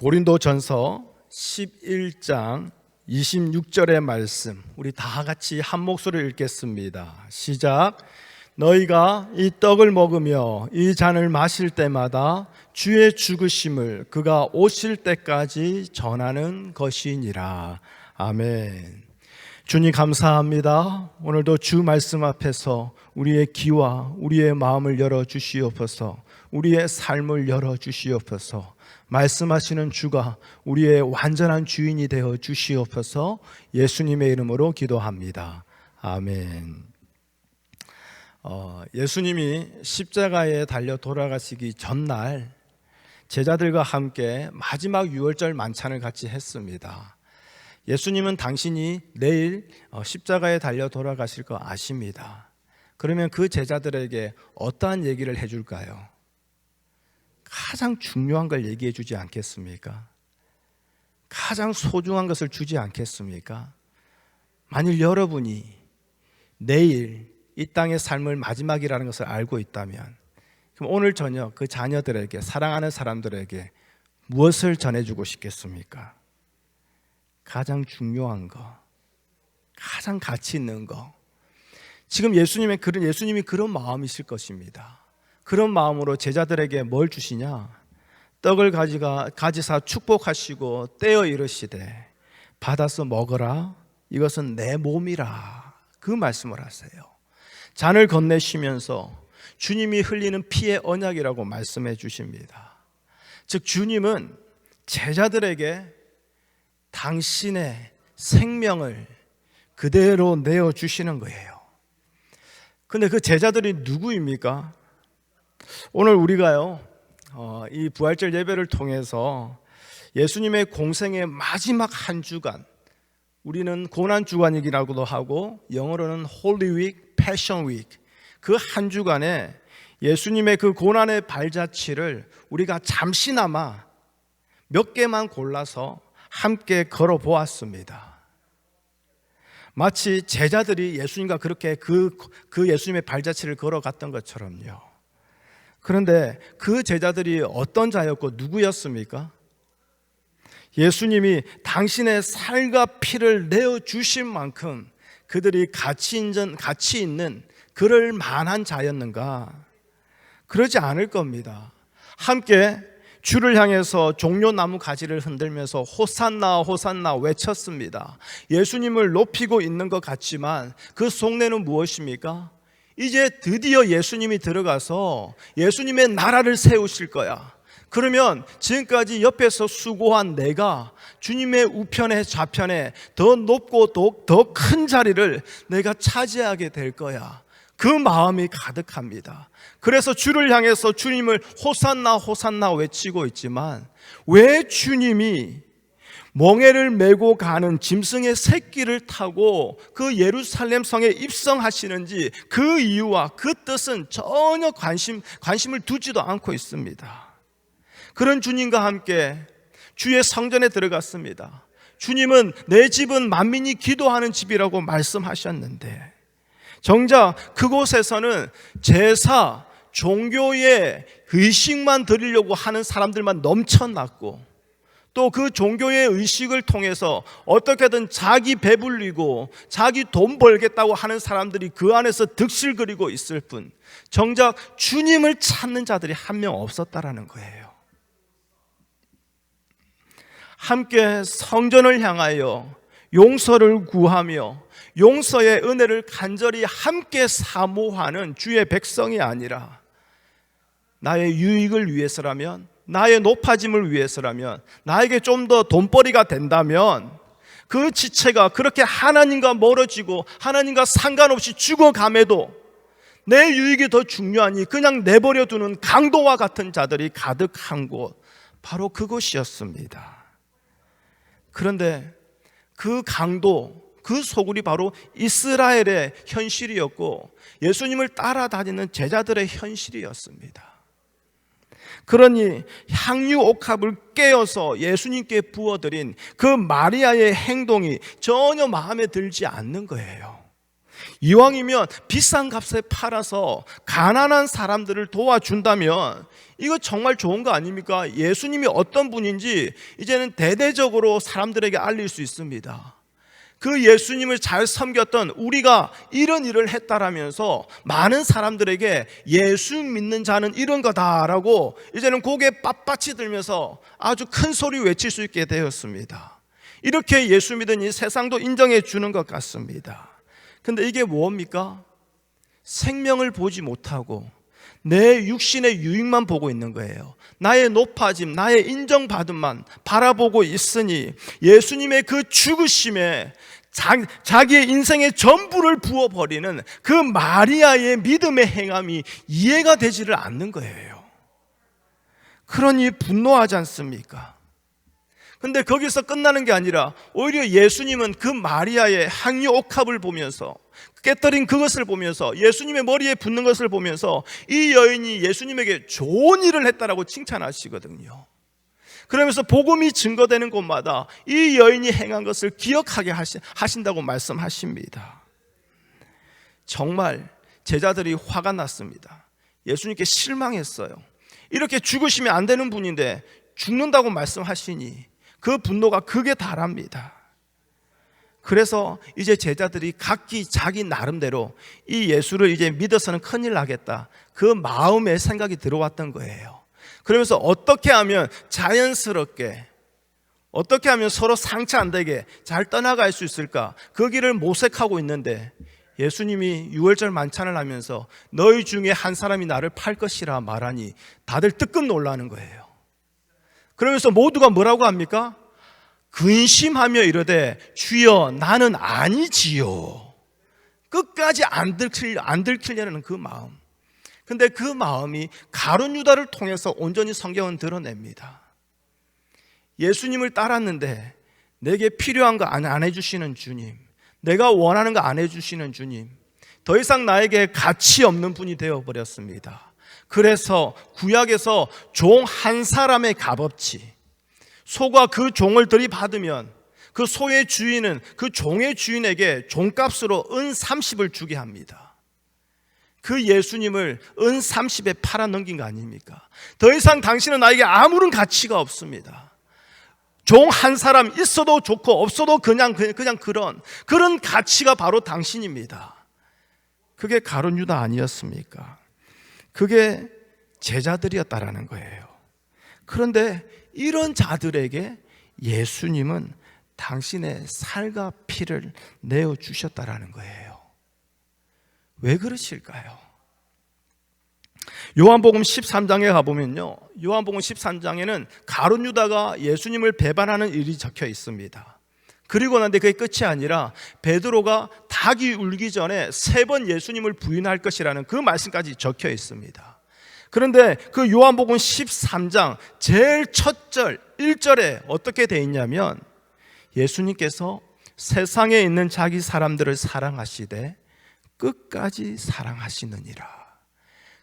고린도전서 11장 26절의 말씀, 우리 다 같이 한 목소리로 읽겠습니다. 시작. 너희가 이 떡을 먹으며 이 잔을 마실 때마다 주의 죽으심을 그가 오실 때까지 전하는 것이니라. 아멘. 주님 감사합니다. 오늘도 주 말씀 앞에서 우리의 귀와 우리의 마음을 열어주시옵소서. 우리의 삶을 열어주시옵소서. 말씀하시는 주가 우리의 완전한 주인이 되어 주시옵소서. 예수님의 이름으로 기도합니다. 아멘. 예수님이 십자가에 달려 돌아가시기 전날 제자들과 함께 마지막 유월절 만찬을 같이 했습니다. 예수님은 당신이 내일 십자가에 달려 돌아가실 거 아십니다. 그러면 그 제자들에게 어떠한 얘기를 해줄까요? 가장 중요한 걸 얘기해 주지 않겠습니까? 가장 소중한 것을 주지 않겠습니까? 만일 여러분이 내일 이 땅의 삶을 마지막이라는 것을 알고 있다면, 그럼 오늘 저녁 그 자녀들에게, 사랑하는 사람들에게 무엇을 전해주고 싶겠습니까? 가장 중요한 거, 가장 가치 있는 거. 지금 예수님이 그런 마음이실 것입니다. 그런 마음으로 제자들에게 뭘 주시냐? 떡을 가지사 축복하시고 떼어 이르시되 받아서 먹어라, 이것은 내 몸이라, 그 말씀을 하세요. 잔을 건네시면서 주님이 흘리는 피의 언약이라고 말씀해 주십니다. 즉 주님은 제자들에게 당신의 생명을 그대로 내어주시는 거예요. 근데 그 제자들이 누구입니까? 오늘 우리가요, 이 부활절 예배를 통해서 예수님의 공생의 마지막 한 주간, 우리는 고난주간이라고도 하고 영어로는 Holy Week, Passion Week, 그 한 주간에 예수님의 그 고난의 발자취를 우리가 잠시나마 몇 개만 골라서 함께 걸어보았습니다. 마치 제자들이 예수님과 그렇게 그 예수님의 발자취를 걸어갔던 것처럼요. 그런데 그 제자들이 어떤 자였고 누구였습니까? 예수님이 당신의 살과 피를 내어주신 만큼 그들이 가치 있는 그럴 만한 자였는가? 그러지 않을 겁니다. 함께 주를 향해서 종려나무 가지를 흔들면서 호산나 호산나 외쳤습니다. 예수님을 높이고 있는 것 같지만 그 속내는 무엇입니까? 이제 드디어 예수님이 들어가서 예수님의 나라를 세우실 거야. 그러면 지금까지 옆에서 수고한 내가 주님의 우편에 좌편에 더 높고 더 큰 자리를 내가 차지하게 될 거야. 그 마음이 가득합니다. 그래서 주를 향해서 주님을 호산나 호산나 외치고 있지만, 왜 주님이 멍에를 메고 가는 짐승의 새끼를 타고 그 예루살렘 성에 입성하시는지 그 이유와 그 뜻은 전혀 관심을 두지도 않고 있습니다. 그런 주님과 함께 주의 성전에 들어갔습니다. 주님은 내 집은 만민이 기도하는 집이라고 말씀하셨는데, 정작 그곳에서는 제사, 종교의 의식만 드리려고 하는 사람들만 넘쳐났고, 또 그 종교의 의식을 통해서 어떻게든 자기 배불리고 자기 돈 벌겠다고 하는 사람들이 그 안에서 득실거리고 있을 뿐, 정작 주님을 찾는 자들이 한 명 없었다라는 거예요. 함께 성전을 향하여 용서를 구하며 용서의 은혜를 간절히 함께 사모하는 주의 백성이 아니라, 나의 유익을 위해서라면, 나의 높아짐을 위해서라면, 나에게 좀 더 돈벌이가 된다면 그 지체가 그렇게 하나님과 멀어지고 하나님과 상관없이 죽어감에도 내 유익이 더 중요하니 그냥 내버려 두는 강도와 같은 자들이 가득한 곳, 바로 그곳이었습니다. 그런데 그 강도, 그 소굴이 바로 이스라엘의 현실이었고 예수님을 따라다니는 제자들의 현실이었습니다. 그러니 향유 옥합을 깨어서 예수님께 부어드린 그 마리아의 행동이 전혀 마음에 들지 않는 거예요. 이왕이면 비싼 값에 팔아서 가난한 사람들을 도와준다면 이거 정말 좋은 거 아닙니까? 예수님이 어떤 분인지 이제는 대대적으로 사람들에게 알릴 수 있습니다. 그 예수님을 잘 섬겼던 우리가 이런 일을 했다라면서 많은 사람들에게 예수 믿는 자는 이런 거다라고 이제는 고개 빳빳이 들면서 아주 큰 소리 외칠 수 있게 되었습니다. 이렇게 예수 믿으니 세상도 인정해 주는 것 같습니다. 근데 이게 뭡니까? 생명을 보지 못하고 내 육신의 유익만 보고 있는 거예요. 나의 높아짐, 나의 인정받음만 바라보고 있으니 예수님의 그 죽으심에 자기의 인생의 전부를 부어버리는 그 마리아의 믿음의 행함이 이해가 되지를 않는 거예요. 그러니 분노하지 않습니까? 근데 거기서 끝나는 게 아니라 오히려 예수님은 그 마리아의 향유 옥합을 보면서 깨뜨린 그것을 보면서 예수님의 머리에 붙는 것을 보면서 이 여인이 예수님에게 좋은 일을 했다라고 칭찬하시거든요. 그러면서 복음이 증거되는 곳마다 이 여인이 행한 것을 기억하게 하신다고 말씀하십니다. 정말 제자들이 화가 났습니다. 예수님께 실망했어요. 이렇게 죽으시면 안 되는 분인데 죽는다고 말씀하시니 그 분노가 극에 달합니다. 그래서 이제 제자들이 각기 자기 나름대로 이 예수를 이제 믿어서는 큰일 나겠다, 그 마음의 생각이 들어왔던 거예요. 그러면서 어떻게 하면 자연스럽게, 어떻게 하면 서로 상처 안 되게 잘 떠나갈 수 있을까, 그 길을 모색하고 있는데 예수님이 유월절 만찬을 하면서 너희 중에 한 사람이 나를 팔 것이라 말하니 다들 뜨끔 놀라는 거예요. 그러면서 모두가 뭐라고 합니까? 근심하며 이르되 주여 나는 아니지요. 끝까지 안 들키려는 그 마음. 근데 그 마음이 가룟 유다를 통해서 온전히 성경은 드러냅니다. 예수님을 따랐는데 내게 필요한 거 안 해주시는 주님, 내가 원하는 거 안 해주시는 주님, 더 이상 나에게 가치 없는 분이 되어버렸습니다. 그래서 구약에서 종 한 사람의 값어치, 소가 그 종을 들이받으면 그 소의 주인은 그 종의 주인에게 종값으로 은 30을 주게 합니다. 그 예수님을 은 30에 팔아넘긴 거 아닙니까? 더 이상 당신은 나에게 아무런 가치가 없습니다. 종 한 사람 있어도 좋고 없어도 그냥 그런 가치가 바로 당신입니다. 그게 가룟 유다 아니었습니까? 그게 제자들이었다라는 거예요. 그런데 이런 자들에게 예수님은 당신의 살과 피를 내어주셨다라는 거예요. 왜 그러실까요? 요한복음 13장에 가보면요, 요한복음 13장에는 가룟 유다가 예수님을 배반하는 일이 적혀 있습니다. 그리고 난데 그게 끝이 아니라 베드로가 닭이 울기 전에 3번 예수님을 부인할 것이라는 그 말씀까지 적혀 있습니다. 그런데 그 요한복음 13장 제일 첫 절 1절에 어떻게 돼 있냐면 예수님께서 세상에 있는 자기 사람들을 사랑하시되 끝까지 사랑하시느니라.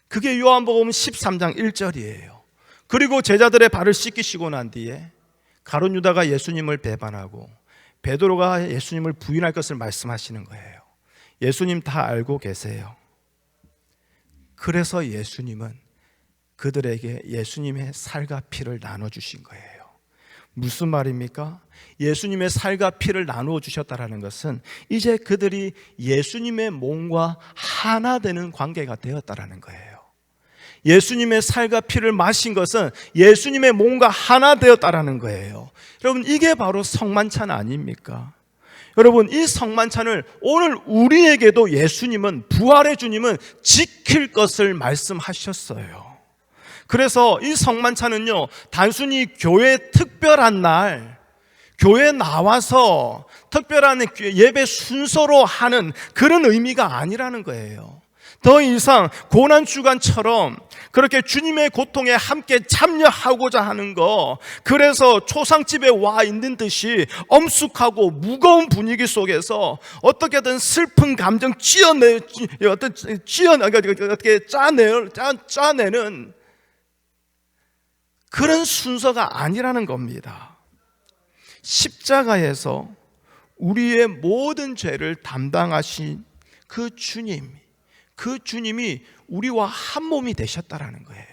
그게 요한복음 13장 1절이에요. 그리고 제자들의 발을 씻기시고 난 뒤에 가룟 유다가 예수님을 배반하고 베드로가 예수님을 부인할 것을 말씀하시는 거예요. 예수님 다 알고 계세요. 그래서 예수님은 그들에게 예수님의 살과 피를 나눠주신 거예요. 무슨 말입니까? 예수님의 살과 피를 나누어 주셨다는 것은 이제 그들이 예수님의 몸과 하나 되는 관계가 되었다는 거예요. 예수님의 살과 피를 마신 것은 예수님의 몸과 하나 되었다는 거예요. 여러분, 이게 바로 성만찬 아닙니까? 여러분, 이 성만찬을 오늘 우리에게도 예수님은, 부활의 주님은 지킬 것을 말씀하셨어요. 그래서 이 성만찬은요, 단순히 교회 특별한 날, 교회에 나와서 특별한 예배 순서로 하는 그런 의미가 아니라는 거예요. 더 이상 고난주간처럼 그렇게 주님의 고통에 함께 참여하고자 하는 거, 그래서 초상집에 와 있는 듯이 엄숙하고 무거운 분위기 속에서 어떻게든 슬픈 감정 짜내는 그런 순서가 아니라는 겁니다. 십자가에서 우리의 모든 죄를 담당하신 그 주님이 우리와 한 몸이 되셨다라는 거예요.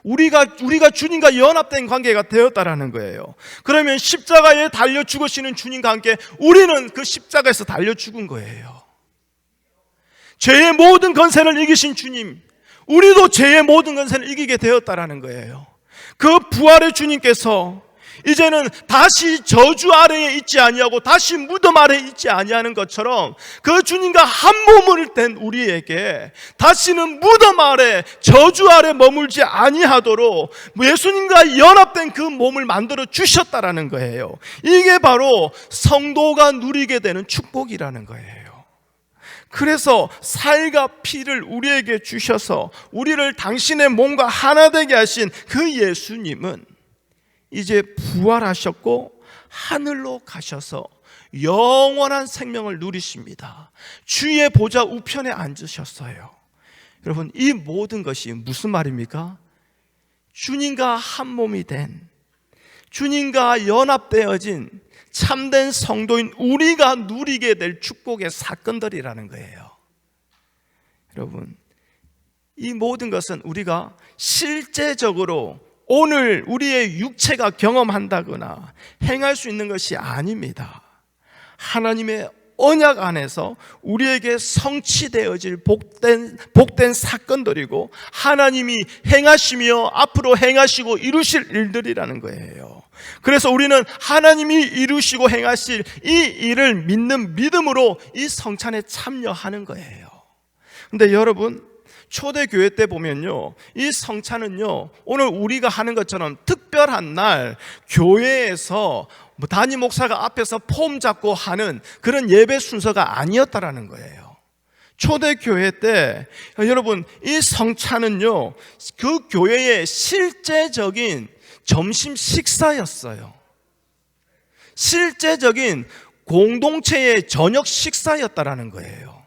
우리가 주님과 연합된 관계가 되었다라는 거예요. 그러면 십자가에 달려 죽으시는 주님과 함께 우리는 그 십자가에서 달려 죽은 거예요. 죄의 모든 권세를 이기신 주님, 우리도 죄의 모든 권세를 이기게 되었다라는 거예요. 그 부활의 주님께서 이제는 다시 저주 아래에 있지 아니하고 다시 무덤 아래에 있지 아니하는 것처럼 그 주님과 한 몸을 된 우리에게 다시는 무덤 아래, 저주 아래 머물지 아니하도록 예수님과 연합된 그 몸을 만들어 주셨다라는 거예요. 이게 바로 성도가 누리게 되는 축복이라는 거예요. 그래서 살과 피를 우리에게 주셔서 우리를 당신의 몸과 하나 되게 하신 그 예수님은 이제 부활하셨고 하늘로 가셔서 영원한 생명을 누리십니다. 주의 보좌 우편에 앉으셨어요. 여러분, 이 모든 것이 무슨 말입니까? 주님과 한 몸이 된, 주님과 연합되어진 참된 성도인 우리가 누리게 될 축복의 사건들이라는 거예요. 여러분, 이 모든 것은 우리가 실제적으로 오늘 우리의 육체가 경험한다거나 행할 수 있는 것이 아닙니다. 하나님의 언약 안에서 우리에게 성취되어질 복된 사건들이고 하나님이 행하시며 앞으로 행하시고 이루실 일들이라는 거예요. 그래서 우리는 하나님이 이루시고 행하실 이 일을 믿는 믿음으로 이 성찬에 참여하는 거예요. 근데 여러분, 초대교회 때 보면요, 이 성찬은요, 오늘 우리가 하는 것처럼 특별한 날 교회에서 담임 목사가 앞에서 폼 잡고 하는 그런 예배 순서가 아니었다라는 거예요. 초대교회 때 여러분, 이 성찬은요, 그 교회의 실제적인 점심 식사였어요. 실제적인 공동체의 저녁 식사였다라는 거예요.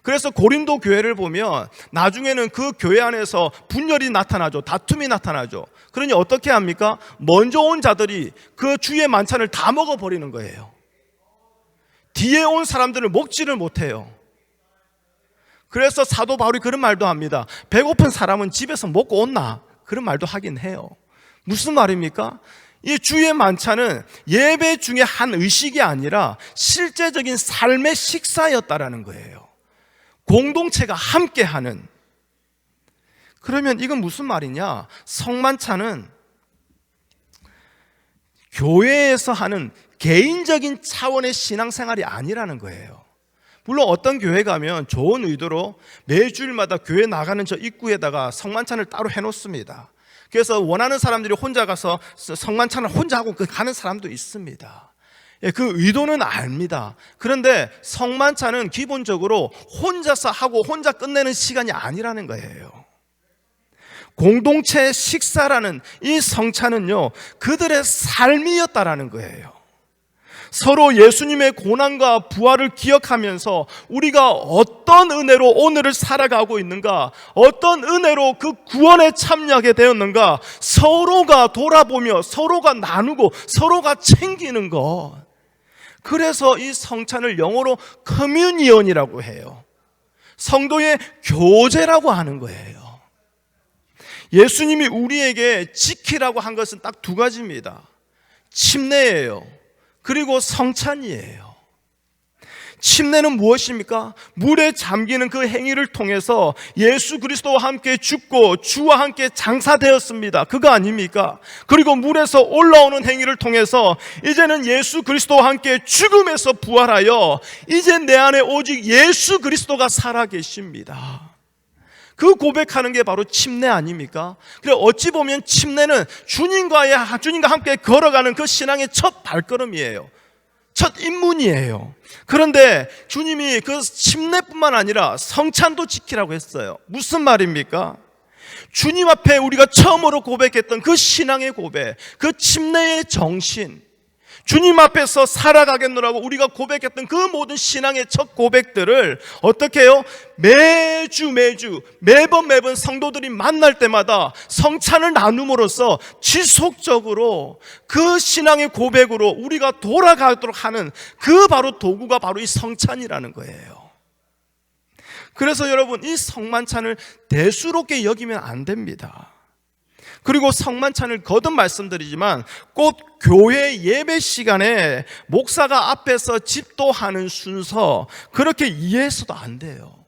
그래서 고린도 교회를 보면 나중에는 그 교회 안에서 분열이 나타나죠. 다툼이 나타나죠. 그러니 어떻게 합니까? 먼저 온 자들이 그 주의 만찬을 다 먹어버리는 거예요. 뒤에 온 사람들을 먹지를 못해요. 그래서 사도 바울이 그런 말도 합니다. 배고픈 사람은 집에서 먹고 온나? 그런 말도 하긴 해요. 무슨 말입니까? 이 주의 만찬은 예배 중에 한 의식이 아니라 실제적인 삶의 식사였다라는 거예요. 공동체가 함께하는. 그러면 이건 무슨 말이냐? 성만찬은 교회에서 하는 개인적인 차원의 신앙생활이 아니라는 거예요. 물론 어떤 교회 가면 좋은 의도로 매주일마다 교회 나가는 저 입구에다가 성만찬을 따로 해놓습니다. 그래서 원하는 사람들이 혼자 가서 성만찬을 혼자 하고 가는 사람도 있습니다. 그 의도는 압니다. 그런데 성만찬은 기본적으로 혼자서 하고 혼자 끝내는 시간이 아니라는 거예요. 공동체 식사라는 이 성찬은요, 그들의 삶이었다라는 거예요. 서로 예수님의 고난과 부활을 기억하면서 우리가 어떤 은혜로 오늘을 살아가고 있는가, 어떤 은혜로 그 구원에 참여하게 되었는가, 서로가 돌아보며 서로가 나누고 서로가 챙기는 것. 그래서 이 성찬을 영어로 커뮤니언이라고 해요. 성도의 교제라고 하는 거예요. 예수님이 우리에게 지키라고 한 것은 딱 두 가지입니다. 침례예요. 그리고 성찬이에요. 침례는 무엇입니까? 물에 잠기는 그 행위를 통해서 예수 그리스도와 함께 죽고 주와 함께 장사되었습니다. 그거 아닙니까? 그리고 물에서 올라오는 행위를 통해서 이제는 예수 그리스도와 함께 죽음에서 부활하여 이제 내 안에 오직 예수 그리스도가 살아계십니다. 그 고백하는 게 바로 침례 아닙니까? 그래, 어찌 보면 침례는 주님과 함께 걸어가는 그 신앙의 첫 발걸음이에요. 첫 입문이에요. 그런데 주님이 그 침례뿐만 아니라 성찬도 지키라고 했어요. 무슨 말입니까? 주님 앞에 우리가 처음으로 고백했던 그 신앙의 고백, 그 침례의 정신, 주님 앞에서 살아가겠노라고 우리가 고백했던 그 모든 신앙의 첫 고백들을 어떻게 해요? 매번 성도들이 만날 때마다 성찬을 나눔으로써 지속적으로 그 신앙의 고백으로 우리가 돌아가도록 하는 그 바로 도구가 바로 이 성찬이라는 거예요. 그래서 여러분, 이 성만찬을 대수롭게 여기면 안 됩니다. 그리고 성만찬을 거듭 말씀드리지만 꼭 교회 예배 시간에 목사가 앞에서 집도하는 순서, 그렇게 이해해서도 안 돼요.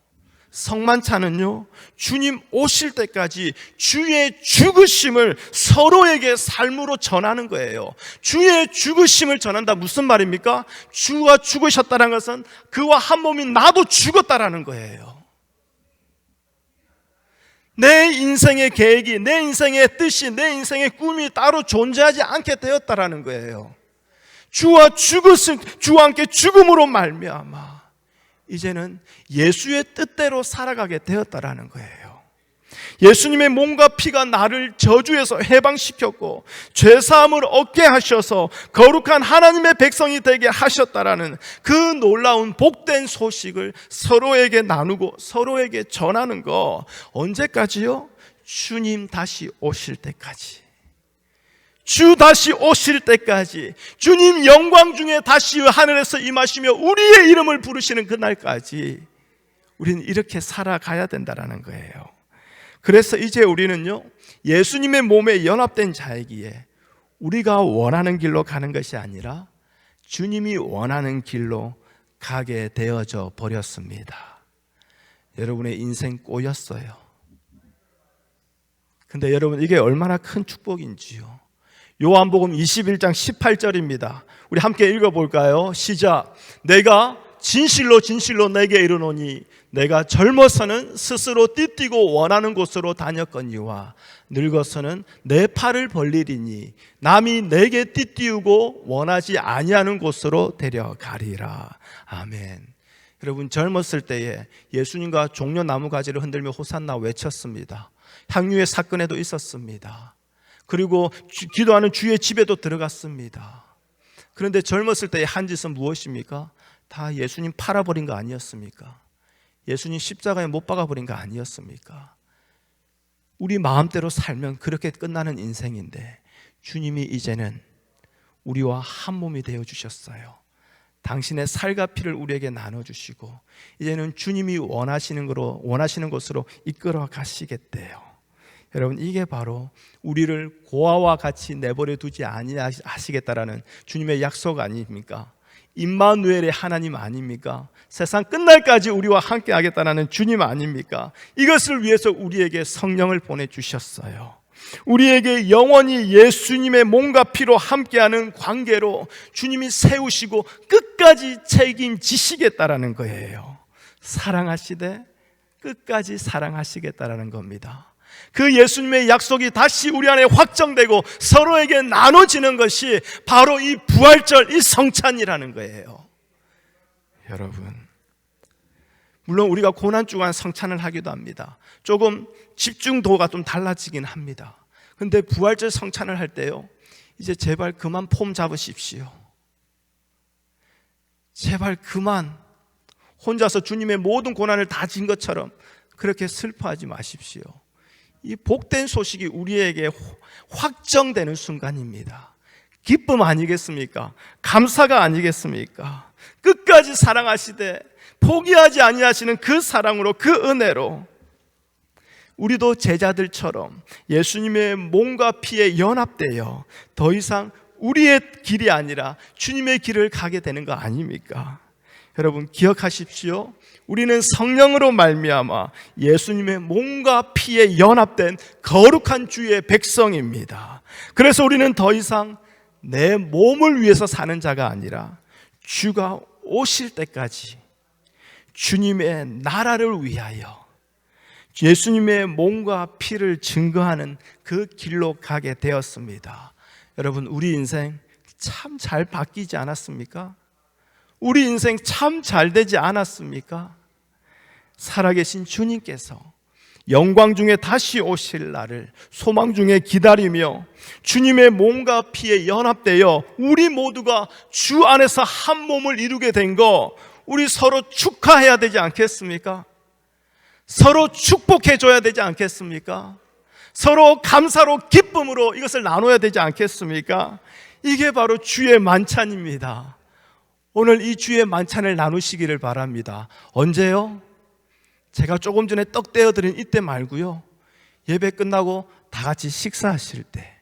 성만찬은요, 주님 오실 때까지 주의 죽으심을 서로에게 삶으로 전하는 거예요. 주의 죽으심을 전한다, 무슨 말입니까? 주가 죽으셨다는 것은 그와 한 몸인 나도 죽었다라는 거예요. 내 인생의 계획이, 내 인생의 뜻이, 내 인생의 꿈이 따로 존재하지 않게 되었다라는 거예요. 주와 함께 죽음으로 말미암아 이제는 예수의 뜻대로 살아가게 되었다라는 거예요. 예수님의 몸과 피가 나를 저주에서 해방시켰고 죄사함을 얻게 하셔서 거룩한 하나님의 백성이 되게 하셨다라는 그 놀라운 복된 소식을 서로에게 나누고 서로에게 전하는 거, 언제까지요? 주님 다시 오실 때까지. 주 다시 오실 때까지, 주님 영광 중에 다시 하늘에서 임하시며 우리의 이름을 부르시는 그날까지 우리는 이렇게 살아가야 된다는 거예요. 그래서 이제 우리는요, 예수님의 몸에 연합된 자이기에 우리가 원하는 길로 가는 것이 아니라 주님이 원하는 길로 가게 되어져 버렸습니다. 여러분의 인생 꼬였어요. 근데 여러분, 이게 얼마나 큰 축복인지요. 요한복음 21장 18절입니다. 우리 함께 읽어볼까요? 시작. 내가 진실로 진실로 내게 이르노니 내가 젊어서는 스스로 띠뛰고 원하는 곳으로 다녔거니와 늙어서는 내 팔을 벌리리니 남이 내게 띠띠우고 원하지 아니하는 곳으로 데려가리라. 아멘. 여러분, 젊었을 때에 예수님과 종려 나무가지를 흔들며 호산나 외쳤습니다. 향유의 사건에도 있었습니다. 그리고 기도하는 주의 집에도 들어갔습니다. 그런데 젊었을 때의 한 짓은 무엇입니까? 다 예수님 팔아버린 거 아니었습니까? 예수님 십자가에 못 박아버린 거 아니었습니까? 우리 마음대로 살면 그렇게 끝나는 인생인데 주님이 이제는 우리와 한 몸이 되어주셨어요. 당신의 살과 피를 우리에게 나눠주시고 이제는 주님이 원하시는 곳으로 이끌어 가시겠대요. 여러분, 이게 바로 우리를 고아와 같이 내버려 두지 아니하시겠다라는 주님의 약속 아닙니까? 임마누엘의 하나님 아닙니까? 세상 끝날까지 우리와 함께 하겠다는 주님 아닙니까? 이것을 위해서 우리에게 성령을 보내주셨어요. 우리에게 영원히 예수님의 몸과 피로 함께하는 관계로 주님이 세우시고 끝까지 책임지시겠다라는 거예요. 사랑하시되 끝까지 사랑하시겠다라는 겁니다. 그 예수님의 약속이 다시 우리 안에 확정되고 서로에게 나눠지는 것이 바로 이 부활절, 이 성찬이라는 거예요. 여러분, 물론 우리가 고난주간 성찬을 하기도 합니다. 조금 집중도가 좀 달라지긴 합니다. 근데 부활절 성찬을 할 때요, 이제 제발 그만 폼 잡으십시오. 제발 그만 혼자서 주님의 모든 고난을 다 진 것처럼 그렇게 슬퍼하지 마십시오. 이 복된 소식이 우리에게 확정되는 순간입니다. 기쁨 아니겠습니까? 감사가 아니겠습니까? 끝까지 사랑하시되 포기하지 아니하시는 그 사랑으로, 그 은혜로 우리도 제자들처럼 예수님의 몸과 피에 연합되어 더 이상 우리의 길이 아니라 주님의 길을 가게 되는 거 아닙니까? 여러분, 기억하십시오. 우리는 성령으로 말미암아 예수님의 몸과 피에 연합된 거룩한 주의 백성입니다. 그래서 우리는 더 이상 내 몸을 위해서 사는 자가 아니라 주가 오실 때까지 주님의 나라를 위하여 예수님의 몸과 피를 증거하는 그 길로 가게 되었습니다. 여러분, 우리 인생 참 잘 바뀌지 않았습니까? 우리 인생 참 잘 되지 않았습니까? 살아계신 주님께서 영광 중에 다시 오실 날을 소망 중에 기다리며 주님의 몸과 피에 연합되어 우리 모두가 주 안에서 한 몸을 이루게 된 거, 우리 서로 축하해야 되지 않겠습니까? 서로 축복해 줘야 되지 않겠습니까? 서로 감사로 기쁨으로 이것을 나눠야 되지 않겠습니까? 이게 바로 주의 만찬입니다. 오늘 이 주의 만찬을 나누시기를 바랍니다. 언제요? 제가 조금 전에 떡 떼어드린 이때 말고요, 예배 끝나고 다 같이 식사하실 때,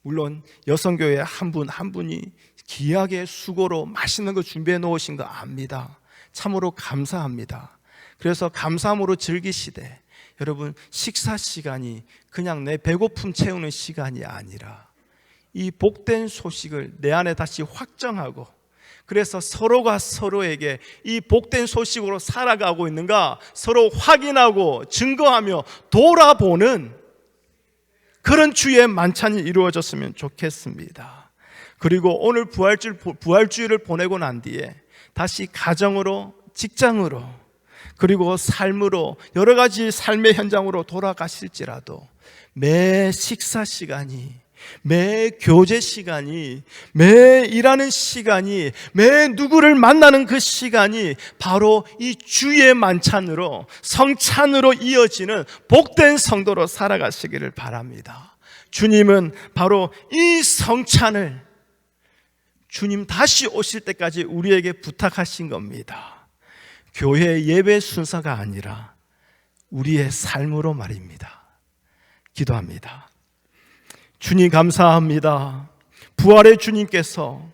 물론 여성교회 한 분 한 분이 귀하게 수고로 맛있는 거 준비해 놓으신 거 압니다. 참으로 감사합니다. 그래서 감사함으로 즐기시되, 여러분, 식사 시간이 그냥 내 배고픔 채우는 시간이 아니라 이 복된 소식을 내 안에 다시 확정하고, 그래서 서로가 서로에게 이 복된 소식으로 살아가고 있는가 서로 확인하고 증거하며 돌아보는 그런 주의 만찬이 이루어졌으면 좋겠습니다. 그리고 오늘 부활주일을 보내고 난 뒤에 다시 가정으로, 직장으로, 그리고 삶으로, 여러 가지 삶의 현장으로 돌아가실지라도 매 식사 시간이, 매 교제 시간이, 매 일하는 시간이, 매 누구를 만나는 그 시간이 바로 이 주의 만찬으로, 성찬으로 이어지는 복된 성도로 살아가시기를 바랍니다. 주님은 바로 이 성찬을 주님 다시 오실 때까지 우리에게 부탁하신 겁니다. 교회 예배 순서가 아니라 우리의 삶으로 말입니다. 기도합니다. 주님 감사합니다. 부활의 주님께서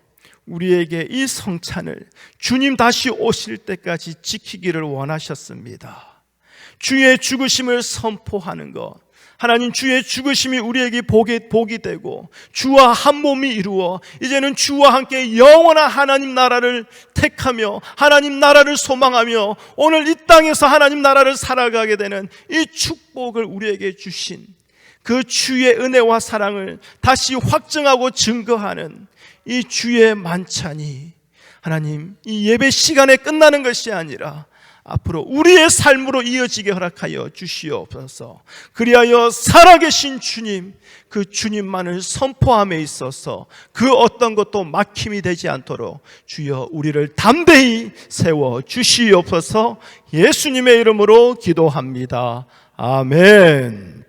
우리에게 이 성찬을 주님 다시 오실 때까지 지키기를 원하셨습니다. 주의 죽으심을 선포하는 것, 하나님, 주의 죽으심이 우리에게 복이 되고 주와 한 몸이 이루어 이제는 주와 함께 영원한 하나님 나라를 택하며 하나님 나라를 소망하며 오늘 이 땅에서 하나님 나라를 살아가게 되는 이 축복을 우리에게 주신 그 주의 은혜와 사랑을 다시 확증하고 증거하는 이 주의 만찬이 하나님, 이 예배 시간에 끝나는 것이 아니라 앞으로 우리의 삶으로 이어지게 허락하여 주시옵소서. 그리하여 살아계신 주님, 그 주님만을 선포함에 있어서 그 어떤 것도 막힘이 되지 않도록 주여 우리를 담대히 세워 주시옵소서. 예수님의 이름으로 기도합니다. 아멘.